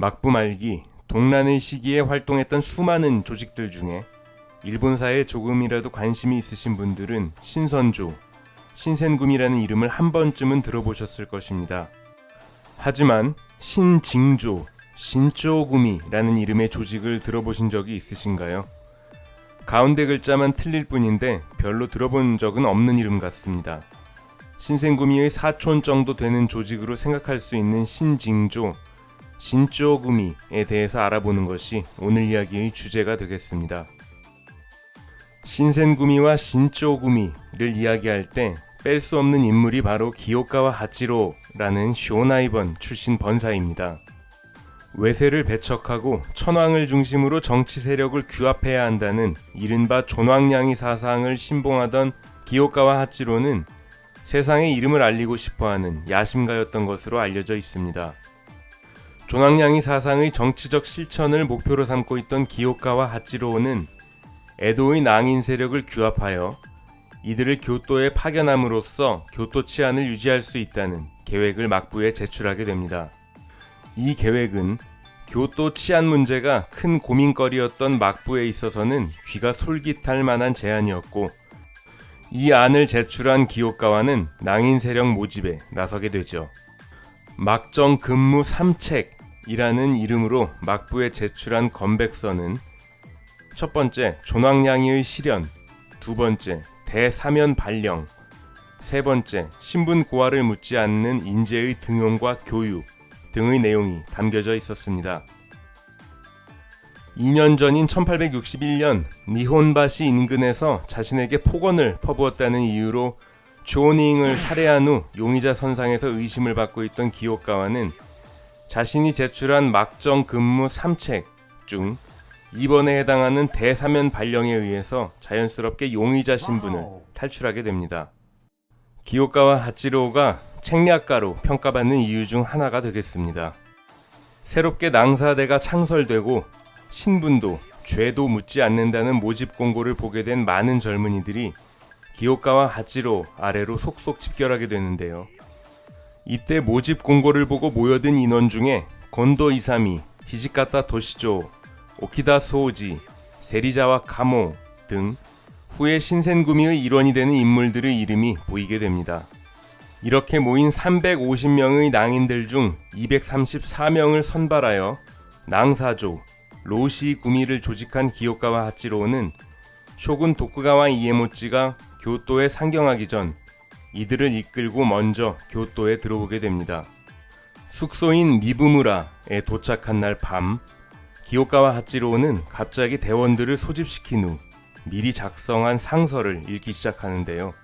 막부 말기 동란의 시기에 활동했던 수많은 조직들 중에 일본사에 조금이라도 관심이 있으신 분들은 신선조, 신센구미라는 이름을 한 번쯤은 들어보셨을 것입니다. 하지만 신징조, 신조구미라는 이름의 조직을 들어보신 적이 있으신가요? 가운데 글자만 틀릴 뿐인데 별로 들어본 적은 없는 이름 같습니다. 신센구미의 사촌 정도 되는 조직으로 생각할 수 있는 신징조, 신조구미에 대해서 알아보는 것이 오늘 이야기의 주제가 되겠습니다. 신센구미와 신조구미를 이야기할 때 뺄 수 없는 인물이 바로 기요카와 하치로라는 쇼나이번 출신 번사입니다. 외세를 배척하고 천황을 중심으로 정치 세력을 규합해야 한다는 이른바 존왕양이 사상을 신봉하던 기요카와 하치로는 세상에 이름을 알리고 싶어하는 야심가였던 것으로 알려져 있습니다. 존왕양이 사상의 정치적 실천을 목표로 삼고 있던 기요카와 하치로는 에도의 낭인 세력을 규합하여 이들을 교토에 파견함으로써 교토 치안을 유지할 수 있다는 계획을 막부에 제출하게 됩니다. 이 계획은 교토 치안 문제가 큰 고민거리였던 막부에 있어서는 귀가 솔깃할 만한 제안이었고, 이 안을 제출한 기요카와는 낭인 세력 모집에 나서게 되죠. 막정 근무 3책이라는 이름으로 막부에 제출한 건백서는 첫 번째, 존왕양이의 실현, 두 번째, 대사면 발령, 세 번째, 신분 고하를 묻지 않는 인재의 등용과 교육 등의 내용이 담겨져 있었습니다. 2년 전인 1861년 니혼바시 인근에서 자신에게 폭언을 퍼부었다는 이유로 조닝을 살해한 후 용의자 선상에서 의심을 받고 있던 기요카와는 자신이 제출한 막정 근무 3책 중 2번에 해당하는 대사면 발령에 의해서 자연스럽게 용의자 신분을 탈출하게 됩니다. 기요카와 하치로가 책략가로 평가받는 이유 중 하나가 되겠습니다. 새롭게 낭사대가 창설되고 신분도 죄도 묻지 않는다는 모집 공고를 보게 된 많은 젊은이들이 기요카와 하치로 아래로 속속 집결하게 되는데요. 이때 모집 공고를 보고 모여든 인원 중에 곤도 이사미, 히지카타 도시조, 오키다 소오지, 세리자와 가모 등 후에 신센구미의 일원이 되는 인물들의 이름이 보이게 됩니다. 이렇게 모인 350명의 낭인들 중 234명을 선발하여 낭사조, 로시구미를 조직한 기요카와 하치로는 쇼군 도쿠가와 이에모찌가 교토에 상경하기 전 이들을 이끌고 먼저 교토에 들어오게 됩니다. 숙소인 미부무라에 도착한 날 밤, 기요카와 하치로는 갑자기 대원들을 소집시킨 후 미리 작성한 상서를 읽기 시작하는데요.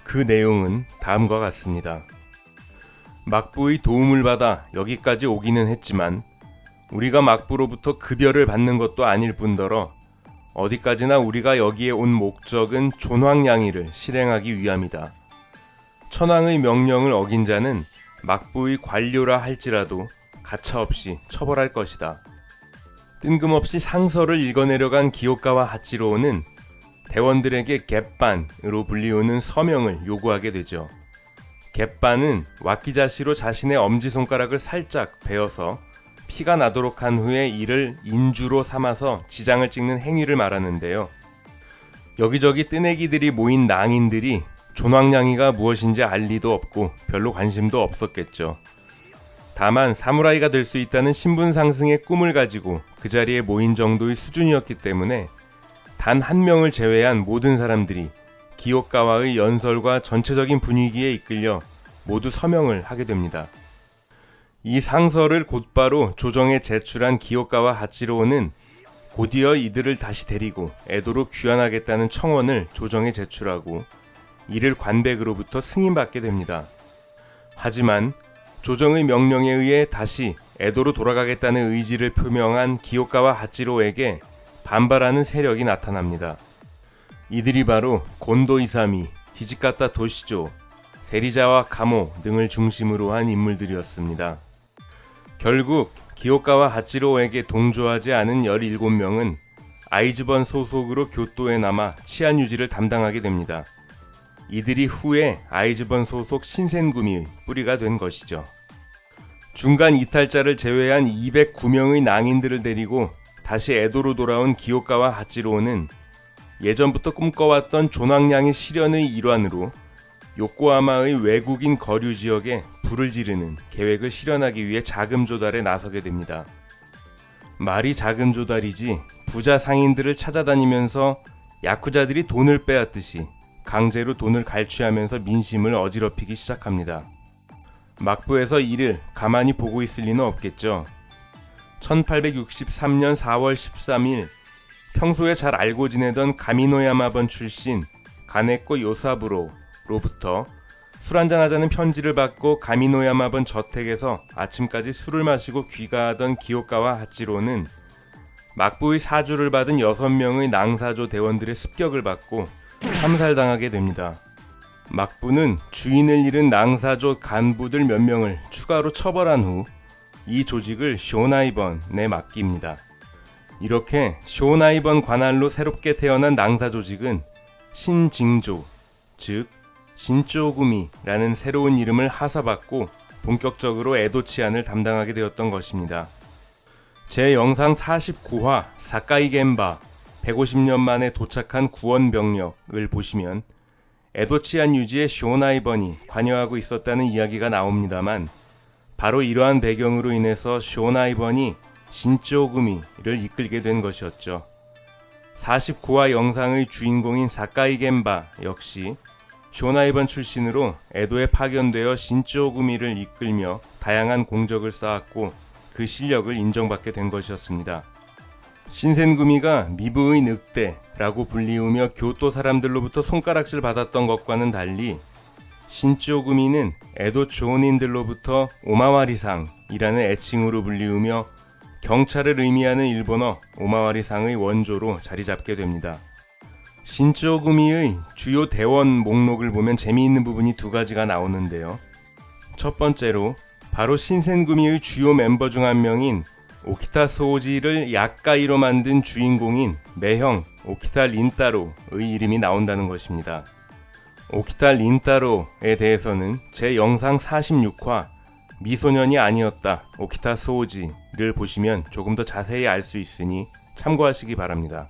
그 내용은 다음과 같습니다. 막부의 도움을 받아 여기까지 오기는 했지만 우리가 막부로부터 급여를 받는 것도 아닐 뿐더러 어디까지나 우리가 여기에 온 목적은 존왕양이를 실행하기 위함이다. 천황의 명령을 어긴 자는 막부의 관료라 할지라도 가차없이 처벌할 것이다. 뜬금없이 상서를 읽어내려간 기요카와 하치로는 대원들에게 갯반으로 불리우는 서명을 요구하게 되죠. 갯반은 와키자시로 자신의 엄지손가락을 살짝 베어서 피가 나도록 한 후에 이를 인주로 삼아서 지장을 찍는 행위를 말하는데요. 여기저기 뜨내기들이 모인 낭인들이 존왕양이가 무엇인지 알 리도 없고 별로 관심도 없었겠죠. 다만 사무라이가 될 수 있다는 신분 상승의 꿈을 가지고 그 자리에 모인 정도의 수준이었기 때문에 단 한 명을 제외한 모든 사람들이 기요카와의 연설과 전체적인 분위기에 이끌려 모두 서명을 하게 됩니다. 이 상서를 곧바로 조정에 제출한 기요카와 하치로는 곧이어 이들을 다시 데리고 에도로 귀환하겠다는 청원을 조정에 제출하고 이를 관백으로부터 승인받게 됩니다. 하지만 조정의 명령에 의해 다시 에도로 돌아가겠다는 의지를 표명한 기요카와 하치로에게 반발하는 세력이 나타납니다. 이들이 바로 곤도 이사미, 히지카타 도시조, 세리자와 가모 등을 중심으로 한 인물들이었습니다. 결국 기요카와 하치로에게 동조하지 않은 17명은 아이즈번 소속으로 교토에 남아 치안 유지를 담당하게 됩니다. 이들이 후에 아이즈번 소속 신센구미의 뿌리가 된 것이죠. 중간 이탈자를 제외한 209명의 낭인들을 데리고 다시 에도로 돌아온 기요카와 하치로는 예전부터 꿈꿔왔던 존왕량의 실현의 일환으로 요코하마의 외국인 거류 지역에 불을 지르는 계획을 실현하기 위해 자금 조달에 나서게 됩니다. 말이 자금 조달이지 부자 상인들을 찾아다니면서 야쿠자들이 돈을 빼앗듯이 강제로 돈을 갈취하면서 민심을 어지럽히기 시작합니다. 막부에서 이를 가만히 보고 있을 리는 없겠죠. 1863년 4월 13일 평소에 잘 알고 지내던 가미노야마번 출신 가네코 요사부로로부터 술 한잔하자는 편지를 받고 가미노야마번 저택에서 아침까지 술을 마시고 귀가하던 기요카와 하치로는 막부의 사주를 받은 6명의 낭사조 대원들의 습격을 받고 참살당하게 됩니다. 막부는 주인을 잃은 낭사조 간부들 몇 명을 추가로 처벌한 후 이 조직을 쇼나이번에 맡깁니다. 이렇게 쇼나이번 관할로 새롭게 태어난 낭사 조직은 신징조, 즉 신조구미라는 새로운 이름을 하사받고 본격적으로 에도 치안을 담당하게 되었던 것입니다. 제 영상 49화 사카이 겐바 150년 만에 도착한 구원 병력을 보시면 에도 치안 유지에 쇼나이번이 관여하고 있었다는 이야기가 나옵니다만 바로 이러한 배경으로 인해서 쇼나이번이 신조구미를 이끌게 된 것이었죠. 49화 영상의 주인공인 사카이 겐바 역시 쇼나이번 출신으로 에도에 파견되어 신조구미를 이끌며 다양한 공적을 쌓았고 그 실력을 인정받게 된 것이었습니다. 신센구미가 미부의 늑대라고 불리우며 교토 사람들로부터 손가락질 받았던 것과는 달리 신조구미는 에도 조닌들로부터 오마와리상이라는 애칭으로 불리우며 경찰을 의미하는 일본어 오마와리상의 원조로 자리 잡게 됩니다. 신조구미의 주요 대원 목록을 보면 재미있는 부분이 두 가지가 나오는데요. 첫 번째로 바로 신센구미의 주요 멤버 중 한 명인 오키타 소지를 야까이로 만든 주인공인 매형 오키타 린타로의 이름이 나온다는 것입니다. 오키타 린타로에 대해서는 제 영상 46화 미소년이 아니었다 오키타 소지를 보시면 조금 더 자세히 알 수 있으니 참고하시기 바랍니다.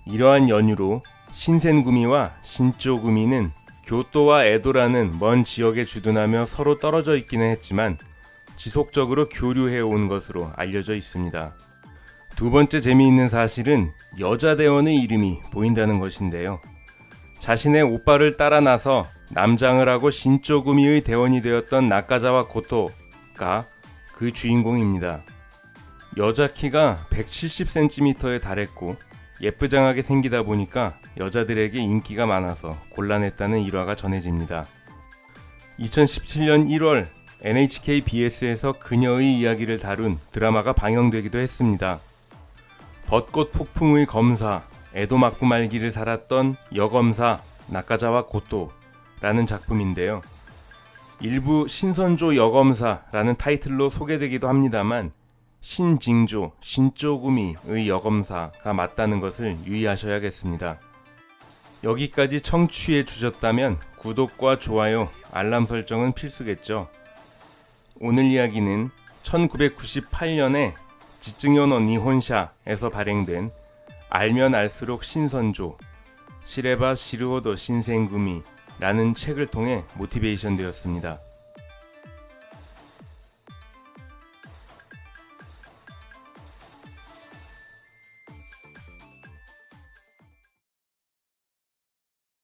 이러한 연유로 신센구미와 신조구미는 교토와 에도라는 먼 지역에 주둔하며 서로 떨어져 있기는 했지만 지속적으로 교류해 온 것으로 알려져 있습니다. 두 번째 재미있는 사실은 여자 대원의 이름이 보인다는 것인데요. 자신의 오빠를 따라 나서 남장을 하고 신조구미의 대원이 되었던 나카자와 고토가 그 주인공입니다. 여자 키가 170cm에 달했고 예쁘장하게 생기다 보니까 여자들에게 인기가 많아서 곤란했다는 일화가 전해집니다. 2017년 1월 NHK BS에서 그녀의 이야기를 다룬 드라마가 방영되기도 했습니다. 벚꽃 폭풍의 검사, 에도 막부 말기를 살았던 여검사 나카자와 고토라는 작품인데요. 일부 신선조 여검사라는 타이틀로 소개되기도 합니다만 신징조, 신조구미의 여검사가 맞다는 것을 유의하셔야겠습니다. 여기까지 청취해 주셨다면 구독과 좋아요, 알람 설정은 필수겠죠. 오늘 이야기는 1998년에 지증요노 니혼샤에서 발행된 알면 알수록 신선조, 시레바 시르호도 신센구미라는 책을 통해 모티베이션 되었습니다.